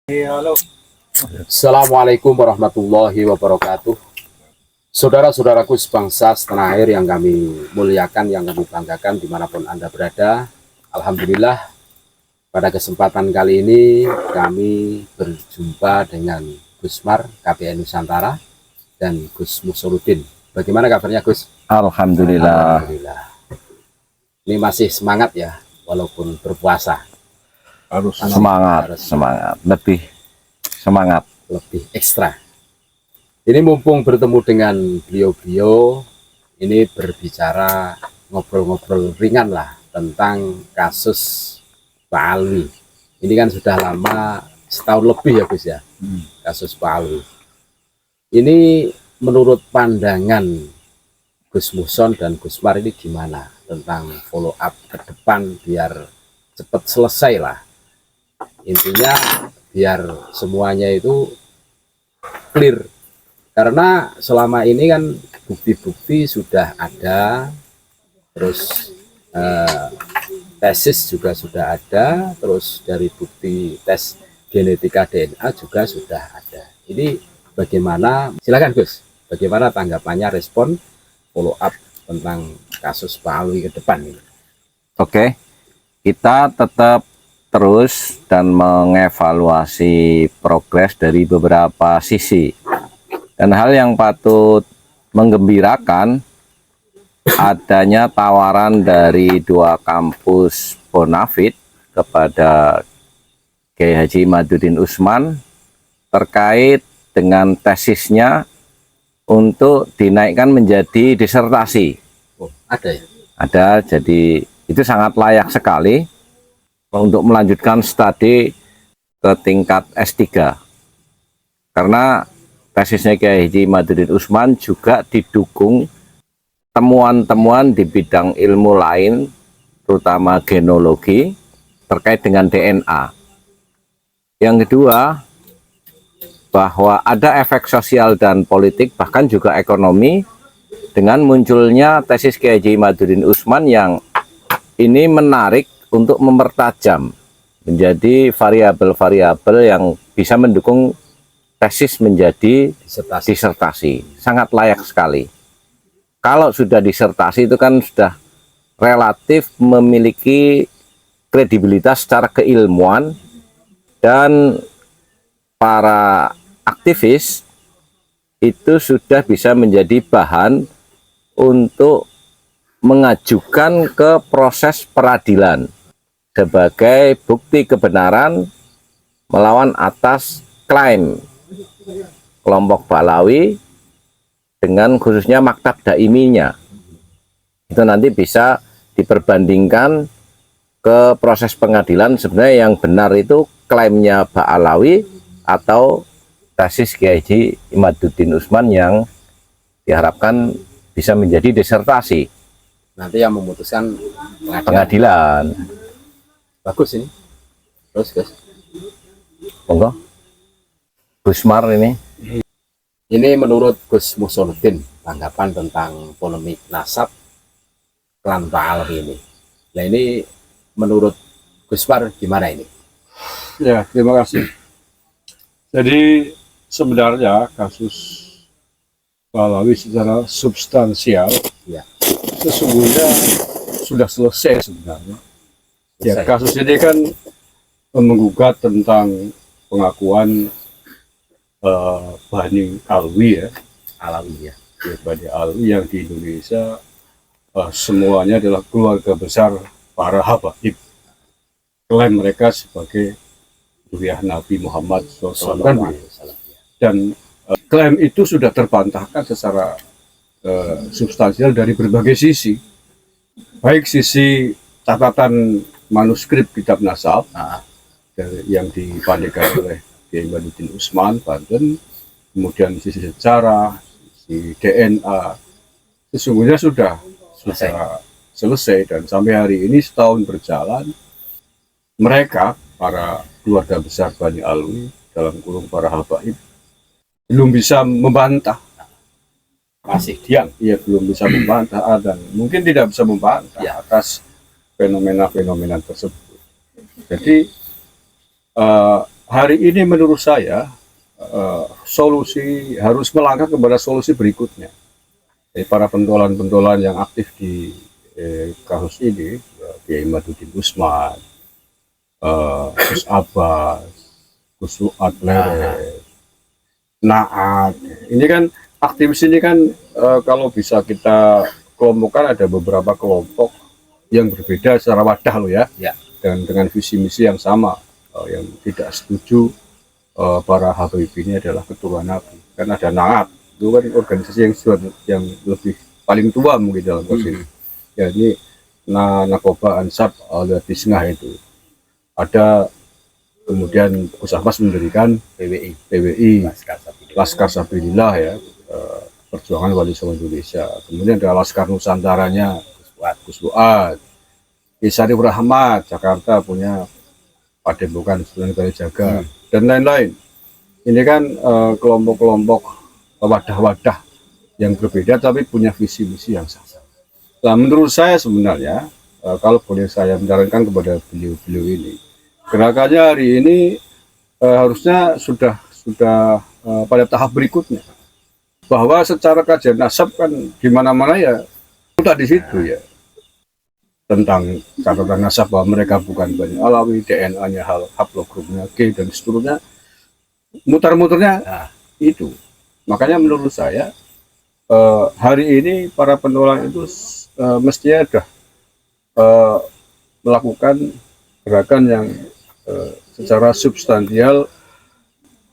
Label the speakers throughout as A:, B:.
A: Halo.
B: Assalamualaikum warahmatullahi wabarakatuh. Saudara-saudaraku sebangsa setanah air yang kami muliakan, yang kami banggakan dimanapun Anda berada. Alhamdulillah pada kesempatan kali ini kami berjumpa dengan Gus Mar KPN Nusantara dan Gus Musoludin. Bagaimana kabarnya Gus?
C: Alhamdulillah.
B: Alhamdulillah. Ini masih semangat ya walaupun berpuasa.
A: Harus
C: Semangat, lebih semangat.
B: Lebih ekstra. Ini mumpung bertemu dengan beliau-beliau, ini berbicara ngobrol-ngobrol ringan lah tentang kasus Pak Alwi. Ini kan sudah lama, setahun lebih ya Gus ya, kasus Pak Alwi. Ini menurut pandangan Gus Muson dan Gus Mar ini gimana tentang follow up ke depan biar cepat selesai lah. Intinya biar semuanya itu clear, karena selama ini kan bukti-bukti sudah ada, terus tesis juga sudah ada, terus dari bukti tes genetika DNA juga sudah ada. Ini bagaimana, silakan Gus, bagaimana tanggapannya, respon follow up tentang kasus Pak Alwi ke depan ini?
C: Oke, kita tetap terus dan mengevaluasi progres dari beberapa sisi. Dan hal yang patut menggembirakan adanya tawaran dari dua kampus Bonafit kepada Kiai Haji Imaduddin Usman terkait dengan tesisnya untuk dinaikkan menjadi disertasi.
B: Oh, ada ya?
C: Ada, jadi itu sangat layak sekali untuk melanjutkan studi ke tingkat S3, karena tesisnya Kiai Haji Imaduddin Usman juga didukung temuan-temuan di bidang ilmu lain, terutama genologi terkait dengan DNA. Yang kedua, bahwa ada efek sosial dan politik, bahkan juga ekonomi, dengan munculnya tesis Kiai Haji Imaduddin Usman yang ini menarik untuk mempertajam menjadi variabel-variabel yang bisa mendukung tesis menjadi disertasi. Sangat layak sekali. Kalau sudah disertasi itu kan sudah relatif memiliki kredibilitas secara keilmuan, dan para aktivis itu sudah bisa menjadi bahan untuk mengajukan ke proses peradilan sebagai bukti kebenaran melawan atas klaim kelompok Ba'alawi dengan khususnya maktab daiminya. Itu nanti bisa diperbandingkan ke proses pengadilan, sebenarnya yang benar itu klaimnya Ba'alawi atau tesis Kiai Haji Imaduddin Usman yang diharapkan bisa menjadi disertasi.
B: Nanti yang memutuskan
C: Pengadilan.
B: Bagus ini. Terus Gus,
C: Monggo. Gus Mar ini.
B: ini menurut Gus Musoludin tanggapan tentang polemik nasab klan Pak Alwi ini. Nah ini menurut Gus Mar gimana ini?
A: Ya, terima kasih. Jadi sebenarnya kasus Pak Alwi secara substansial
B: Ya,
A: sesungguhnya sudah selesai sebenarnya. Ya,
B: selesai.
A: kasus ini kan menggugat tentang pengakuan Bani Alwi ya,
B: Alwi ya.
A: Bani Alwi yang di Indonesia semuanya adalah keluarga besar para habaib. Klaim mereka sebagai zuriyah Nabi Muhammad SAW. Dan klaim itu sudah terbantahkan secara substansial dari berbagai sisi, baik sisi catatan manuskrip kitab nasab yang dipandaikan oleh Kiai Imaduddin Usman Banten, kemudian sisi sejarah, sisi DNA, sesungguhnya sudah selesai. Dan sampai hari ini setahun berjalan, mereka para keluarga besar Bani Alwi dalam kurung para habaib belum bisa membantah,
B: Masih
A: diam, ia belum bisa membantah dan mungkin tidak bisa membantah atas fenomena-fenomena tersebut. Jadi hari ini menurut saya solusi harus melangkah kepada solusi berikutnya. Jadi para pentolan-pentolan yang aktif di kasus ini, Kiai Madudin Usman, Gus Abbas, Gus Suat Leres, Naat, ini kan aktivis ini kan kalau bisa kita kelompokkan ada beberapa kelompok yang berbeda secara wadah loh ya, dan dengan visi misi yang sama, yang tidak setuju para Habib ini adalah keturunan Nabi. Kan ada Naat, itu kan organisasi yang lebih paling tua mungkin dalam kasus ini. Ya ini Nakoba Ansab Al-Tisngah itu. Ada kemudian Gus Abbas mendirikan PWI Laskar Sabilillah ya, Perjuangan Wali Songo Indonesia. Kemudian ada Laskar Nusantaranya Gus Fuad. Isarif Rahmat Jakarta punya Padepokan Sunan Kalijaga dan lain-lain. Ini kan kelompok-kelompok wadah-wadah yang berbeda tapi punya visi misi yang sama. Nah, menurut saya sebenarnya kalau boleh saya menyarankan kepada beliau-beliau ini, gerakannya hari ini harusnya sudah pada tahap berikutnya, bahwa secara kajian nasab kan di mana-mana ya sudah di situ ya, tentang catatan nasab bahwa mereka bukan Bani Alawi, DNA-nya haplogrupnya G dan seterusnya, mutar-muternya itu. Makanya menurut saya hari ini para pentolan itu mestinya sudah melakukan gerakan yang secara substansial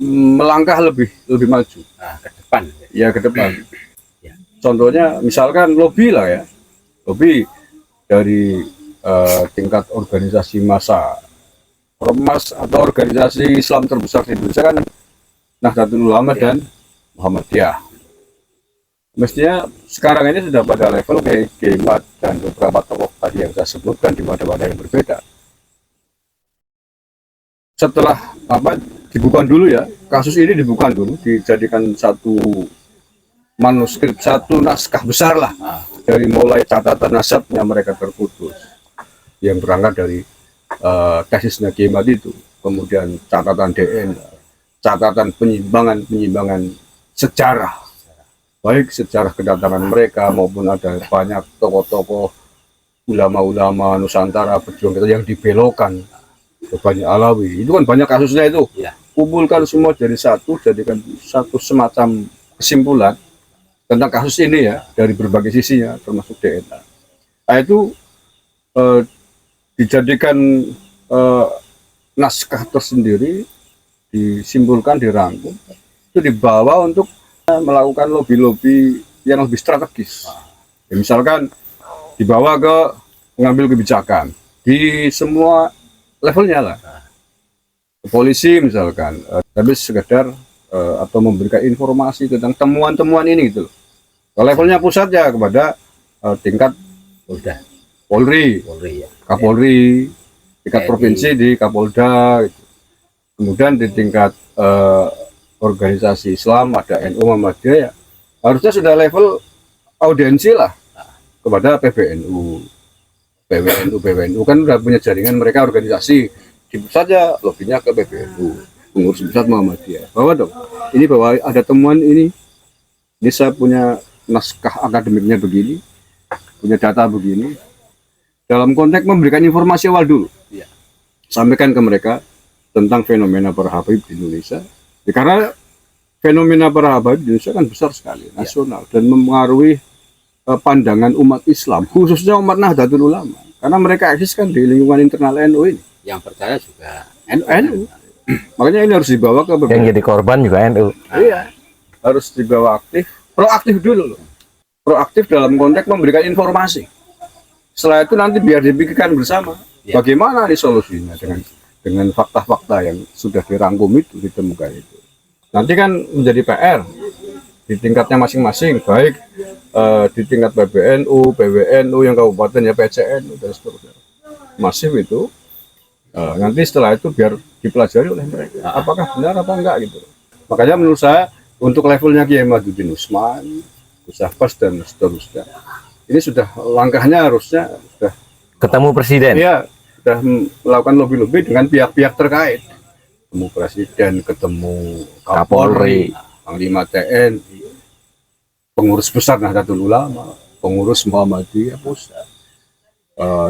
A: melangkah lebih maju
B: ke depan.
A: Ya ke depan.
B: Ya.
A: Contohnya misalkan lobby lah ya, lobby dari tingkat organisasi massa, ormas atau organisasi Islam terbesar di Indonesia kan Nahdlatul Ulama dan Muhammadiyah. Mestinya sekarang ini sudah pada level kayak Kimat dan beberapa tokoh tadi yang saya sebutkan di wadah-wadah yang berbeda. Setelah dibuka dulu ya, kasus ini dibuka dulu, dijadikan satu manuskrip, satu naskah besar lah, dari mulai catatan nasabnya mereka terputus yang berangkat dari tesisnya Kimat itu, kemudian catatan DNA, catatan penyimbangan sejarah, baik sejarah kedatangan mereka maupun ada banyak tokoh-tokoh ulama-ulama Nusantara berjuang kita yang dibelokkan ke Bani Alawi. Itu kan banyak kasusnya itu. Kumpulkan semua jadi satu, jadikan satu semacam kesimpulan tentang kasus ini ya, dari berbagai sisinya termasuk DNA. Nah itu dijadikan naskah tersendiri, disimpulkan, dirangkum, itu dibawa untuk melakukan lobby-lobby yang lebih strategis. Ya, misalkan dibawa ke pengambil kebijakan di semua levelnya lah, ke polisi misalkan, tapi sekedar atau memberikan informasi tentang temuan-temuan ini gitu loh. Ke levelnya pusat ya kepada tingkat Polri, ya. Kapolri, tingkat provinsi di Kapolda gitu. Kemudian di tingkat organisasi Islam ada NU Muhammadiyah ya, harusnya sudah level audiensi lah kepada PBNU, PWNU kan udah punya jaringan mereka organisasi di pusat ya, lobbynya ke PBNU, pengurus pusat Muhammadiyah. Bahwa dong, ini bahwa ada temuan ini saya punya naskah akademiknya begini, punya data begini, dalam konteks memberikan informasi awal dulu, sampaikan ke mereka tentang fenomena para Habib di Indonesia. Ya, karena fenomena para Habib di Indonesia kan besar sekali, nasional, dan mempengaruhi pandangan umat Islam, khususnya umat Nahdlatul Ulama, karena mereka eksis kan di lingkungan internal NU ini.
B: Yang percaya juga
A: NU. Makanya ini harus dibawa ke
C: yang jadi korban juga NU.
A: Iya, harus dibawa aktif, proaktif dulu loh. Proaktif dalam konteks memberikan informasi. Setelah itu nanti biar dipikirkan bersama bagaimana nih solusinya dengan fakta-fakta yang sudah dirangkum itu, ditemukan itu. Nanti kan menjadi PR di tingkatnya masing-masing, baik di tingkat PBNU, PWNU, yang kabupaten ya PCNU dan seterusnya. Masif itu, nanti setelah itu biar dipelajari oleh mereka, apakah benar apa enggak gitu. Makanya menurut saya untuk levelnya Kiai Madudin Usman, Gus Abbas dan seterusnya, ini sudah langkahnya harusnya sudah
C: Ketemu presiden.
A: Iya, sudah melakukan lobby-lobby dengan pihak-pihak terkait ketemu presiden, ketemu
C: Kapolri,
A: Panglima TNI, pengurus besar Nahdlatul Ulama, pengurus Muhammadiyah pusat,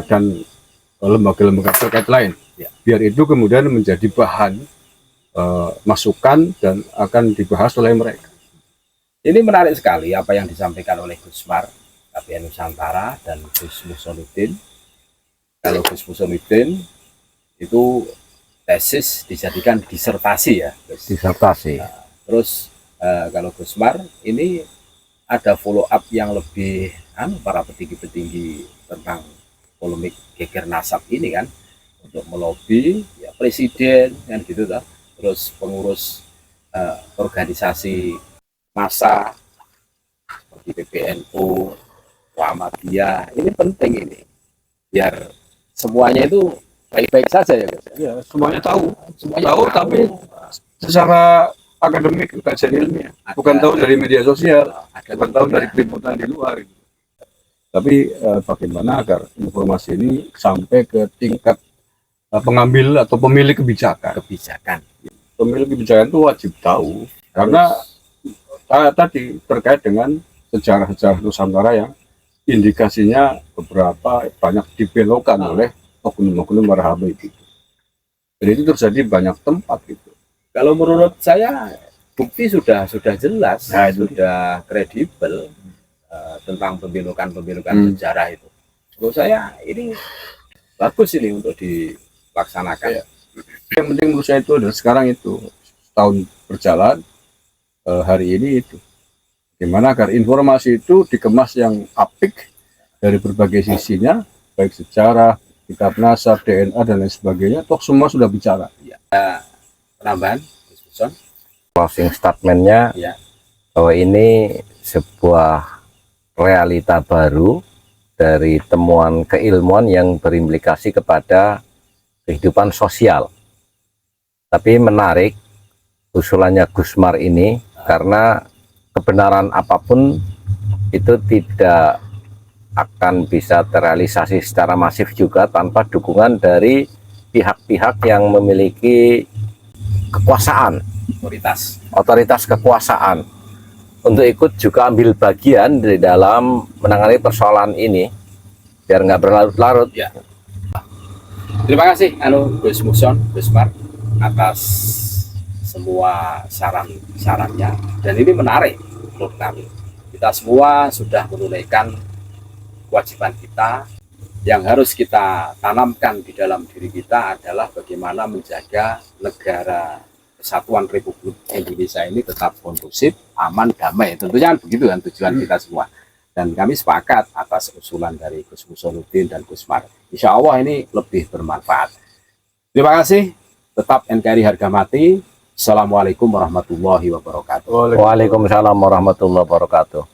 A: dan lembaga-lembaga terkait lain. Biar itu kemudian menjadi bahan masukan dan akan dibahas oleh mereka.
B: Ini menarik sekali apa yang disampaikan oleh Gusmar KPN Nusantara dan Gus Musonudin. Kalau Gus Musonudin itu tesis dijadikan disertasi ya, Gus.
C: disertasi.
B: Terus kalau Gusmar ini ada follow up yang lebih para petinggi-petinggi tentang polemik geger nasab ini kan, untuk melobi ya presiden kan gitu lah. Terus pengurus organisasi massa seperti PBNU, Muhammadiyah, ini penting ini biar semuanya itu baik-baik saja ya guys.
A: Ya, semuanya tahu, tapi secara akademik, kajian ilmiah, bukan tahu dari media sosial, bukan tahu dari peliputan di luar. Gitu. Tapi bagaimana agar informasi ini sampai ke tingkat pengambil atau pemilik kebijakan. Pemilik kebijakan itu wajib tahu, karena tadi terkait dengan sejarah-sejarah Nusantara yang indikasinya beberapa banyak dibelokkan oleh oknum-oknum para habib itu. Jadi itu terjadi banyak tempat gitu.
B: Kalau menurut saya bukti sudah jelas, sudah kredibel tentang pembelokan sejarah itu. Menurut saya ini bagus ini untuk dilaksanakan.
A: Yang penting menurut saya itu adalah sekarang itu tahun berjalan, hari ini itu gimana agar informasi itu dikemas yang apik dari berbagai sisinya, baik sejarah, kitab nasab, DNA dan lain sebagainya. Toh semua sudah bicara.
B: Penambahan, Gus Muson?
C: Closing statementnya
B: Ya.
C: bahwa ini sebuah realita baru dari temuan keilmuan yang berimplikasi kepada kehidupan sosial. Tapi menarik usulannya Gusmar ini karena kebenaran apapun itu tidak akan bisa terrealisasi secara masif juga tanpa dukungan dari pihak-pihak yang memiliki kekuasaan, otoritas kekuasaan, untuk ikut juga ambil bagian di dalam menangani persoalan ini biar nggak berlarut-larut.
B: Ya. Terima kasih Gus Muson, Gusmar atas semua saran-sarannya, dan ini menarik menurut kami. Kita semua sudah menunaikan kewajiban kita. Yang harus kita tanamkan di dalam diri kita adalah bagaimana menjaga negara Kesatuan Republik Indonesia ini tetap kondusif, aman, damai. Tentunya begitu kan tujuan kita semua. Dan kami sepakat atas usulan dari Gus Musonudin dan Gusmar. Insya Allah ini lebih bermanfaat. Terima kasih. Tetap NKRI harga mati. Assalamualaikum warahmatullahi wabarakatuh.
C: Waalaikumsalam warahmatullahi wabarakatuh.